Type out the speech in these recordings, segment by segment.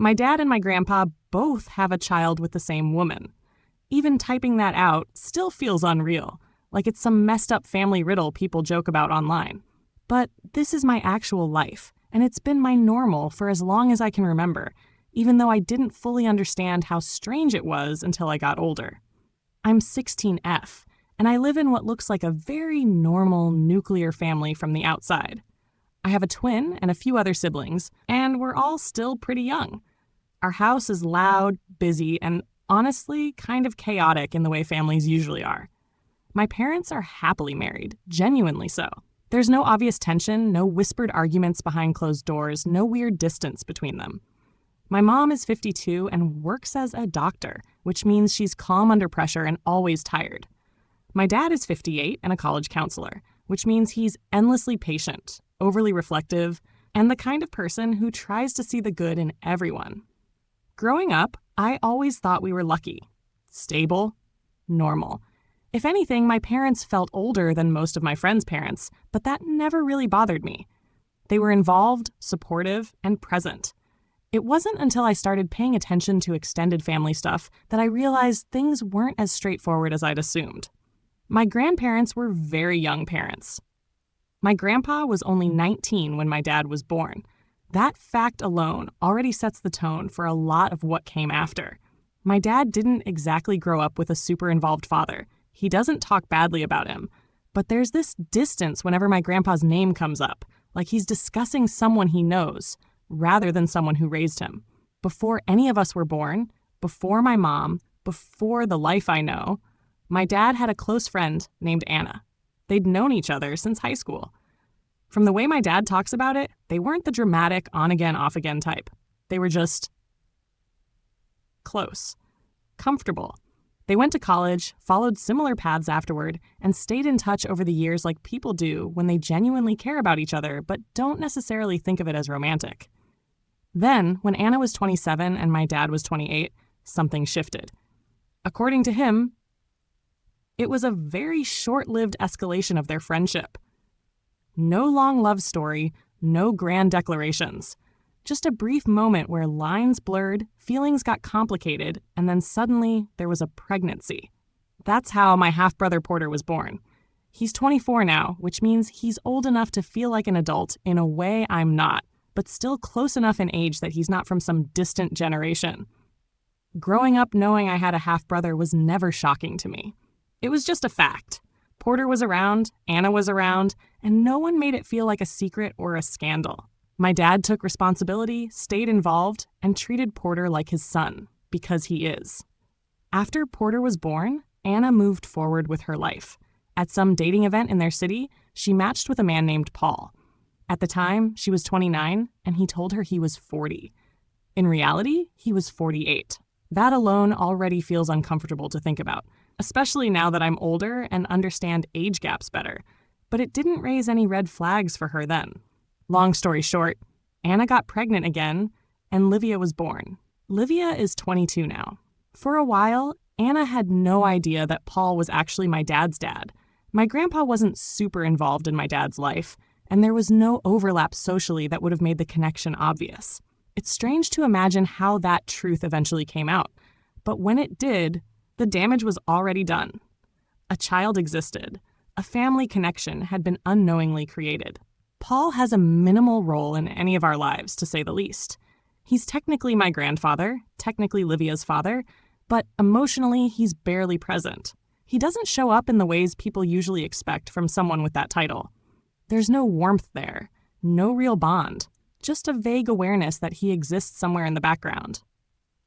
My dad and my grandpa both have a child with the same woman. Even typing that out still feels unreal, like it's some messed up family riddle people joke about online. But this is my actual life, and it's been my normal for as long as I can remember, even though I didn't fully understand how strange it was until I got older. I'm 16F, and I live in what looks like a very normal nuclear family from the outside. I have a twin and a few other siblings, and we're all still pretty young. Our house is loud, busy, and honestly kind of chaotic in the way families usually are. My parents are happily married, genuinely so. There's no obvious tension, no whispered arguments behind closed doors, no weird distance between them. My mom is 52 and works as a doctor, which means she's calm under pressure and always tired. My dad is 58 and a college counselor, which means he's endlessly patient, overly reflective, and the kind of person who tries to see the good in everyone. Growing up, I always thought we were lucky, stable, normal. If anything, my parents felt older than most of my friends' parents, but that never really bothered me. They were involved, supportive, and present. It wasn't until I started paying attention to extended family stuff that I realized things weren't as straightforward as I'd assumed. My grandparents were very young parents. My grandpa was only 19 when my dad was born. That fact alone already sets the tone for a lot of what came after. My dad didn't exactly grow up with a super involved father. He doesn't talk badly about him. But there's this distance whenever my grandpa's name comes up, like he's discussing someone he knows, rather than someone who raised him. Before any of us were born, before my mom, before the life I know, my dad had a close friend named Anna. They'd known each other since high school. From the way my dad talks about it, they weren't the dramatic on-again, off-again type. They were just close, comfortable. They went to college, followed similar paths afterward, and stayed in touch over the years like people do when they genuinely care about each other but don't necessarily think of it as romantic. Then, when Anna was 27 and my dad was 28, something shifted. According to him, it was a very short-lived escalation of their friendship. No long love story, no grand declarations. Just a brief moment where lines blurred, feelings got complicated, and then suddenly there was a pregnancy. That's how my half-brother Porter was born. He's 24 now, which means he's old enough to feel like an adult in a way I'm not, but still close enough in age that he's not from some distant generation. Growing up knowing I had a half-brother was never shocking to me. It was just a fact. Porter was around, Anna was around, and no one made it feel like a secret or a scandal. My dad took responsibility, stayed involved, and treated Porter like his son, because he is. After Porter was born, Anna moved forward with her life. At some dating event in their city, she matched with a man named Paul. At the time, she was 29, and he told her he was 40. In reality, he was 48. That alone already feels uncomfortable to think about, especially now that I'm older and understand age gaps better. But it didn't raise any red flags for her then. Long story short, Anna got pregnant again, and Livia was born. Livia is 22 now. For a while, Anna had no idea that Paul was actually my dad's dad. My grandpa wasn't super involved in my dad's life, and there was no overlap socially that would have made the connection obvious. It's strange to imagine how that truth eventually came out, but when it did, the damage was already done. A child existed. A family connection had been unknowingly created. Paul has a minimal role in any of our lives, to say the least. He's technically my grandfather, technically Livia's father, but emotionally he's barely present. He doesn't show up in the ways people usually expect from someone with that title. There's no warmth there, no real bond, just a vague awareness that he exists somewhere in the background.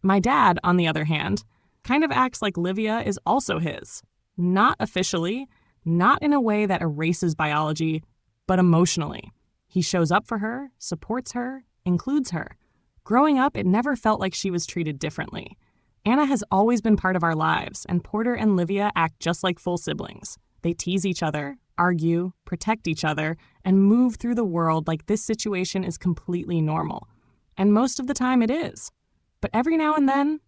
My dad, on the other hand, kind of acts like Livia is also his. Not officially, not in a way that erases biology, but emotionally. He shows up for her, supports her, includes her. Growing up, it never felt like she was treated differently. Anna has always been part of our lives, and Porter and Livia act just like full siblings. They tease each other, argue, protect each other, and move through the world like this situation is completely normal. And most of the time it is. But every now and then,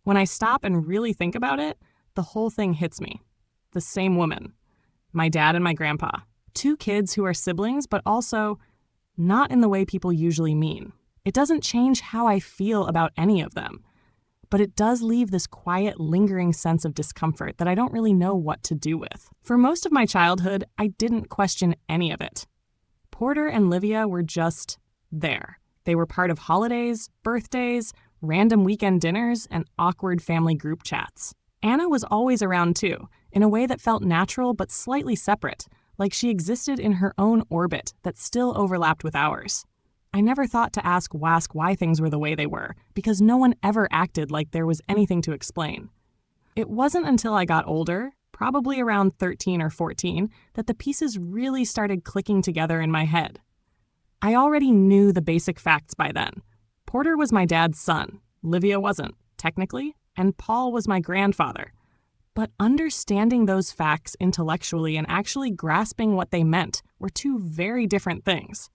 when I stop and really think about it, the whole thing hits me. The same woman. My dad and my grandpa. Two kids who are siblings, but also not in the way people usually mean. It doesn't change how I feel about any of them, but it does leave this quiet, lingering sense of discomfort that I don't really know what to do with. For most of my childhood, I didn't question any of it. Porter and Livia were just there. They were part of holidays, birthdays, random weekend dinners, and awkward family group chats. Anna was always around too, in a way that felt natural but slightly separate, like she existed in her own orbit that still overlapped with ours. I never thought to ask why things were the way they were, because no one ever acted like there was anything to explain. It wasn't until I got older, probably around 13 or 14, that the pieces really started clicking together in my head. I already knew the basic facts by then. Porter was my dad's son, Livia wasn't, technically, and Paul was my grandfather. But understanding those facts intellectually and actually grasping what they meant were two very different things.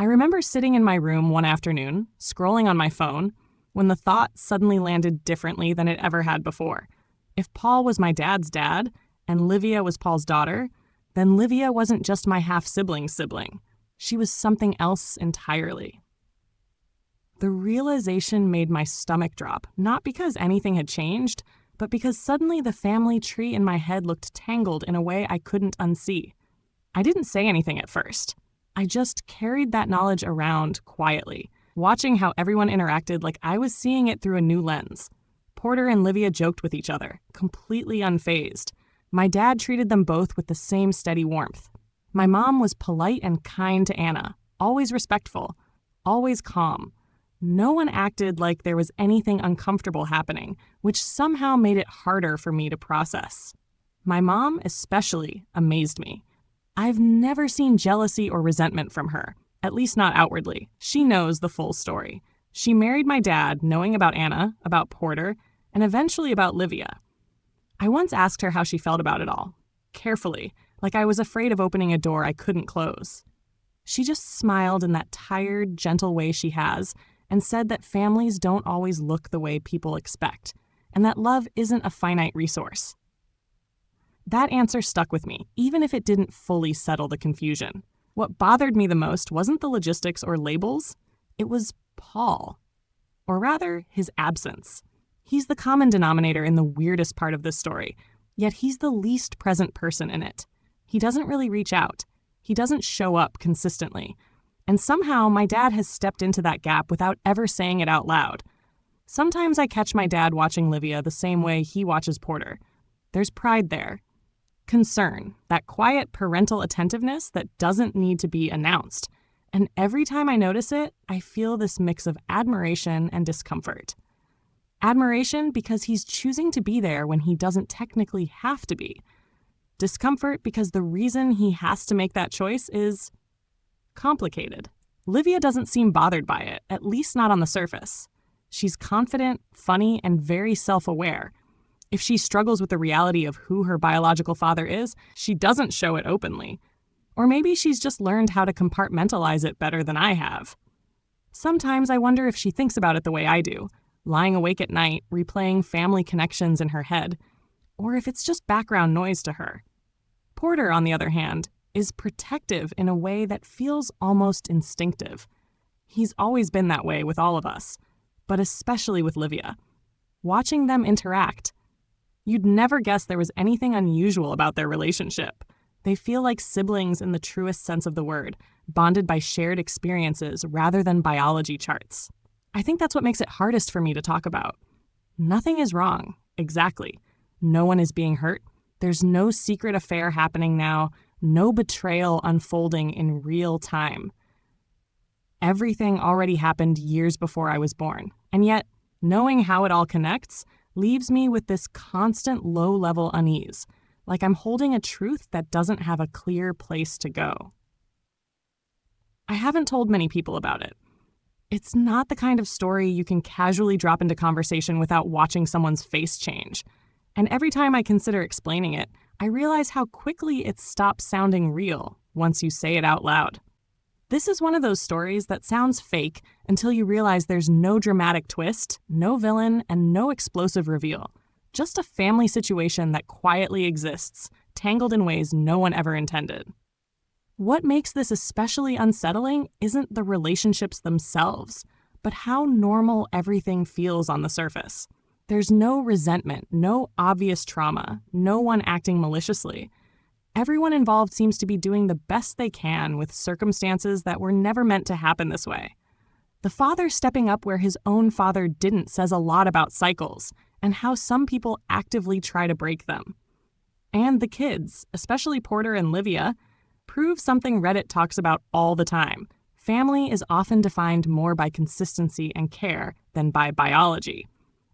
I remember sitting in my room one afternoon, scrolling on my phone, when the thought suddenly landed differently than it ever had before. If Paul was my dad's dad, and Livia was Paul's daughter, then Livia wasn't just my half-sibling's sibling. She was something else entirely. The realization made my stomach drop, not because anything had changed, but because suddenly the family tree in my head looked tangled in a way I couldn't unsee. I didn't say anything at first. I just carried that knowledge around quietly, watching how everyone interacted like I was seeing it through a new lens. Porter and Livia joked with each other, completely unfazed. My dad treated them both with the same steady warmth. My mom was polite and kind to Anna, always respectful, always calm. No one acted like there was anything uncomfortable happening, which somehow made it harder for me to process. My mom especially amazed me. I've never seen jealousy or resentment from her, at least not outwardly. She knows the full story. She married my dad knowing about Anna, about Porter, and eventually about Livia. I once asked her how she felt about it all, carefully, like I was afraid of opening a door I couldn't close. She just smiled in that tired, gentle way she has, and said that families don't always look the way people expect, and that love isn't a finite resource. That answer stuck with me, even if it didn't fully settle the confusion. What bothered me the most wasn't the logistics or labels, it was Paul. Or rather, his absence. He's the common denominator in the weirdest part of this story, yet he's the least present person in it. He doesn't really reach out. He doesn't show up consistently. And somehow my dad has stepped into that gap without ever saying it out loud. Sometimes I catch my dad watching Livia the same way he watches Porter. There's pride there. Concern, that quiet parental attentiveness that doesn't need to be announced. And every time I notice it, I feel this mix of admiration and discomfort. Admiration because he's choosing to be there when he doesn't technically have to be. Discomfort because the reason he has to make that choice is complicated. Livia doesn't seem bothered by it, at least not on the surface. She's confident, funny, and very self-aware. If she struggles with the reality of who her biological father is, she doesn't show it openly. Or maybe she's just learned how to compartmentalize it better than I have. Sometimes I wonder if she thinks about it the way I do, lying awake at night, replaying family connections in her head, or if it's just background noise to her. Porter, on the other hand, is protective in a way that feels almost instinctive. He's always been that way with all of us, but especially with Livia. Watching them interact, you'd never guess there was anything unusual about their relationship. They feel like siblings in the truest sense of the word, bonded by shared experiences rather than biology charts. I think that's what makes it hardest for me to talk about. Nothing is wrong, exactly. No one is being hurt. There's no secret affair happening now, no betrayal unfolding in real time. Everything already happened years before I was born, and yet, knowing how it all connects leaves me with this constant low-level unease, like I'm holding a truth that doesn't have a clear place to go. I haven't told many people about it. It's not the kind of story you can casually drop into conversation without watching someone's face change. And every time I consider explaining it, I realize how quickly it stops sounding real once you say it out loud. This is one of those stories that sounds fake until you realize there's no dramatic twist, no villain, and no explosive reveal. Just a family situation that quietly exists, tangled in ways no one ever intended. What makes this especially unsettling isn't the relationships themselves, but how normal everything feels on the surface. There's no resentment, no obvious trauma, no one acting maliciously. Everyone involved seems to be doing the best they can with circumstances that were never meant to happen this way. The father stepping up where his own father didn't says a lot about cycles and how some people actively try to break them. And the kids, especially Porter and Livia, prove something Reddit talks about all the time. Family is often defined more by consistency and care than by biology.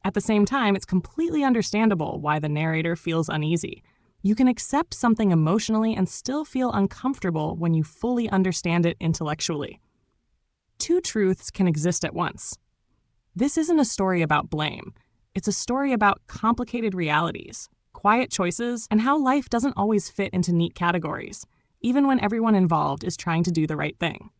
At the same time, it's completely understandable why the narrator feels uneasy. You can accept something emotionally and still feel uncomfortable when you fully understand it intellectually. Two truths can exist at once. This isn't a story about blame. It's a story about complicated realities, quiet choices, and how life doesn't always fit into neat categories, even when everyone involved is trying to do the right thing.